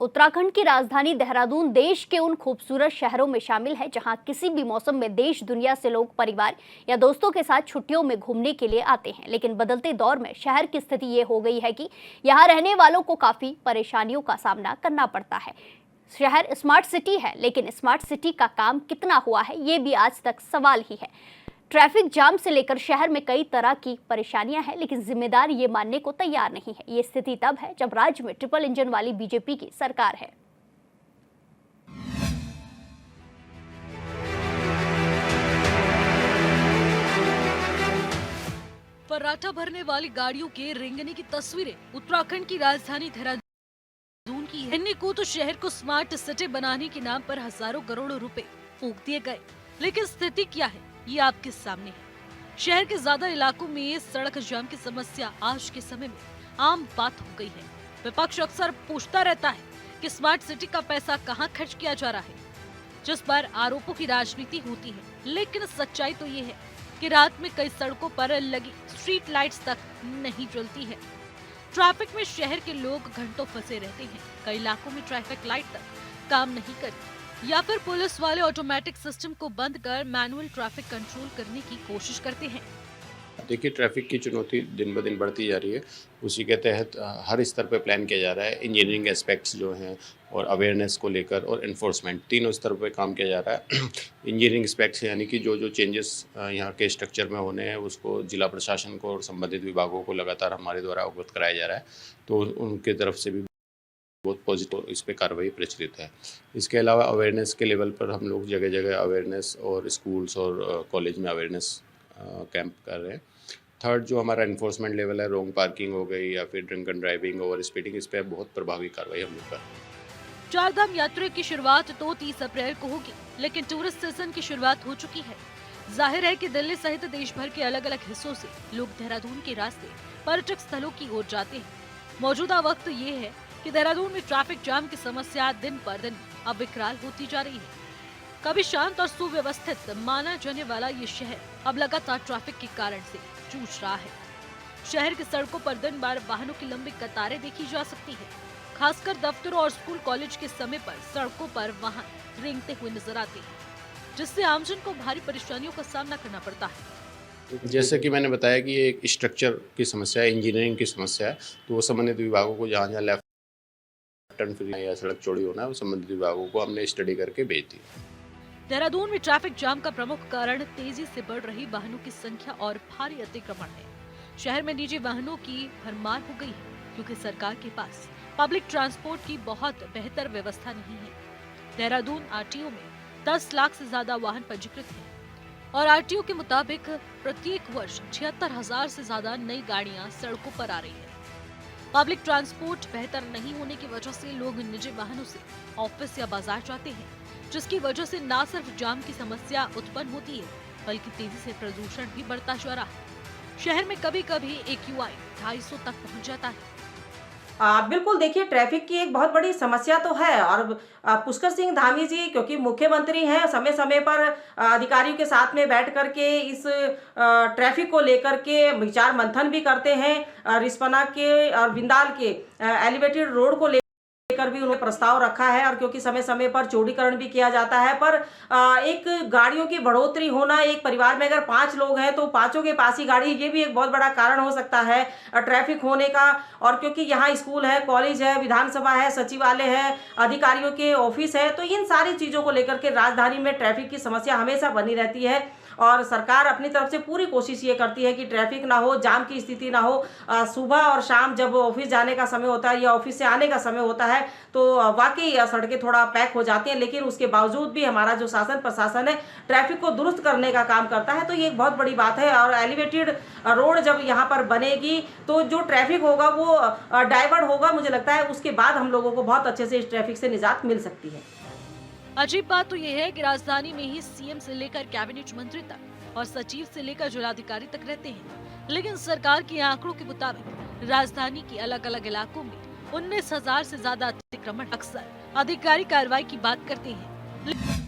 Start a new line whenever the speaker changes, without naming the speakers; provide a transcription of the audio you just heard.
उत्तराखंड की राजधानी देहरादून देश के उन खूबसूरत शहरों में शामिल है जहां किसी भी मौसम में देश दुनिया से लोग परिवार या दोस्तों के साथ छुट्टियों में घूमने के लिए आते हैं। लेकिन बदलते दौर में शहर की स्थिति ये हो गई है कि यहां रहने वालों को काफी परेशानियों का सामना करना पड़ता है। शहर स्मार्ट सिटी है, लेकिन स्मार्ट सिटी का काम कितना हुआ है ये भी आज तक सवाल ही है। ट्रैफिक जाम से लेकर शहर में कई तरह की परेशानियां हैं, लेकिन जिम्मेदार ये मानने को तैयार नहीं है। ये स्थिति तब है जब राज्य में ट्रिपल इंजन वाली बीजेपी की सरकार है।
पराठा भरने वाली गाड़ियों के रेंगने की तस्वीरें उत्तराखंड की राजधानी देहरादून की है। इन्हीं को तो शहर को स्मार्ट सिटी बनाने के नाम पर हजारों करोड़ों रुपए फूंक दिए गए, लेकिन स्थिति क्या है ये आपके सामने है। शहर के ज्यादा इलाकों में सड़क जाम की समस्या आज के समय में आम बात हो गई है। विपक्ष अक्सर पूछता रहता है कि स्मार्ट सिटी का पैसा कहां खर्च किया जा रहा है, जिस पर आरोपों की राजनीति होती है। लेकिन सच्चाई तो ये है कि रात में कई सड़कों पर लगी स्ट्रीट लाइट्स तक नहीं जलती है। ट्रैफिक में शहर के लोग घंटों फंसे रहते हैं। कई इलाकों में ट्रैफिक लाइट तक काम नहीं करती, या फिर पुलिस वाले ऑटोमेटिक सिस्टम को बंद कर मैनुअल ट्रैफिक कंट्रोल करने की कोशिश करते हैं।
देखिए, ट्रैफिक की चुनौती दिन ब दिन बढ़ती जा रही है। उसी के तहत हर स्तर पे प्लान किया जा रहा है। इंजीनियरिंग एस्पेक्ट्स जो हैं और अवेयरनेस को लेकर और एनफोर्समेंट, तीनों स्तर पे काम किया जा रहा है। इंजीनियरिंग एस्पेक्ट्स यानी कि जो जो चेंजेस यहाँ के स्ट्रक्चर में होने हैं उसको जिला प्रशासन को और संबंधित विभागों को लगातार हमारे द्वारा अवगत कराया जा रहा है, तो उनके तरफ से भी बहुत पॉजिटिव इस पे कार्रवाई प्रचलित है। इसके अलावा अवेयरनेस के लेवल पर हम लोग जगह जगह अवेयरनेस और स्कूल्स और कॉलेज में अवेयरनेस कैंप कर रहे हैं। थर्ड, जो हमारा इन्फोर्समेंट लेवल है, रॉन्ग पार्किंग हो गई या फिर drink and driving, over speeding, इस पर बहुत प्रभावी कार्रवाई हम लोग कर रहे हैं।
चारधाम यात्रा की शुरुआत तो 30 अप्रैल को होगी, लेकिन टूरिस्ट सीजन की शुरुआत हो चुकी है। जाहिर है कि दिल्ली सहित देश भर के अलग अलग हिस्सों से लोग देहरादून के रास्ते पर्यटक स्थलों की ओर जाते हैं। मौजूदा वक्त ये है कि देहरादून में ट्रैफिक जाम की समस्या दिन पर दिन अब विकराल होती जा रही है। कभी शांत और सुव्यवस्थित माना जाने वाला ये शहर अब लगातार ट्रैफिक के कारण से जूझ रहा है। शहर की सड़कों पर दिन भर वाहनों की लंबी कतारें देखी जा सकती है। खासकर दफ्तरों और स्कूल कॉलेज के समय पर सड़कों पर वाहन रेंगते हुए नजर आते हैं, जिससे आमजन को भारी परेशानियों का सामना करना पड़ता है।
जैसे कि मैंने बताया कि ये एक स्ट्रक्चर की समस्या है, इंजीनियरिंग की समस्या है, तो वो संबंधित विभागों को जहाँ जहाँ लेफ्ट टर्न फ्री या सड़क चौड़ी होना है वो संबंधित विभागों को हमने स्टडी करके भेज दी।
देहरादून में ट्रैफिक जाम का प्रमुख कारण तेजी से बढ़ रही वाहनों की संख्या और भारी अतिक्रमण है। शहर में निजी वाहनों की भरमार हो गई है, क्योंकि सरकार के पास पब्लिक ट्रांसपोर्ट की बहुत बेहतर व्यवस्था नहीं है। देहरादून आरटीओ में 10 लाख से ज्यादा वाहन पंजीकृत हैं और आरटीओ के मुताबिक प्रत्येक वर्ष 76,000 से ज्यादा नई गाड़ियां सड़कों पर आ रही है। पब्लिक ट्रांसपोर्ट बेहतर नहीं होने की वजह से लोग निजी वाहनों से ऑफिस या बाजार जाते हैं, जिसकी वजह से न सिर्फ जाम की समस्या उत्पन्न होती है, बल्कि तेजी से प्रदूषण भी बढ़ता जा रहा है। शहर में कभी कभी AQI 250 तक पहुंच जाता है।
बिल्कुल, देखिए, ट्रैफिक की एक बहुत बड़ी समस्या तो है। और पुष्कर सिंह धामी जी क्योंकि मुख्यमंत्री हैं, समय समय पर अधिकारियों के साथ में बैठ करके इस ट्रैफिक को लेकर के विचार मंथन भी करते हैं। रिस्पना के और बिंदाल के एलिवेटेड रोड को लेकर भी उन्होंने प्रस्ताव रखा है, और क्योंकि समय समय पर चौड़ीकरण भी किया जाता है। पर एक गाड़ियों की बढ़ोतरी होना, एक परिवार में अगर 5 लोग हैं तो पांचों के पास ही गाड़ी, ये भी एक बहुत बड़ा कारण हो सकता है ट्रैफिक होने का। और क्योंकि यहाँ स्कूल है, कॉलेज है, विधानसभा है, सचिवालय है, अधिकारियों के ऑफिस है, तो इन सारी चीज़ों को लेकर के राजधानी में ट्रैफिक की समस्या हमेशा बनी रहती है। और सरकार अपनी तरफ से पूरी कोशिश ये करती है कि ट्रैफिक ना हो, जाम की स्थिति ना हो। सुबह और शाम जब ऑफिस जाने का समय होता है या ऑफिस से आने का समय होता है तो वाकई सड़कें थोड़ा पैक हो जाती हैं, लेकिन उसके बावजूद भी हमारा जो शासन प्रशासन है ट्रैफिक को दुरुस्त करने का काम करता है, तो ये एक बहुत बड़ी बात है। और एलिवेटेड रोड जब यहाँ पर बनेगी तो जो ट्रैफिक होगा वो डाइवर्ट होगा, मुझे लगता है उसके बाद हम लोगों को बहुत अच्छे से इस ट्रैफिक से निजात मिल सकती है।
अजीब बात तो यह है कि राजधानी में ही सीएम से लेकर कैबिनेट मंत्री तक और सचिव से लेकर जिलाधिकारी तक रहते हैं, लेकिन सरकार के आंकड़ों के मुताबिक राजधानी के अलग अलग इलाकों में 19,000 से ज्यादा अतिक्रमण। अक्सर अधिकारी कार्रवाई की बात करते हैं,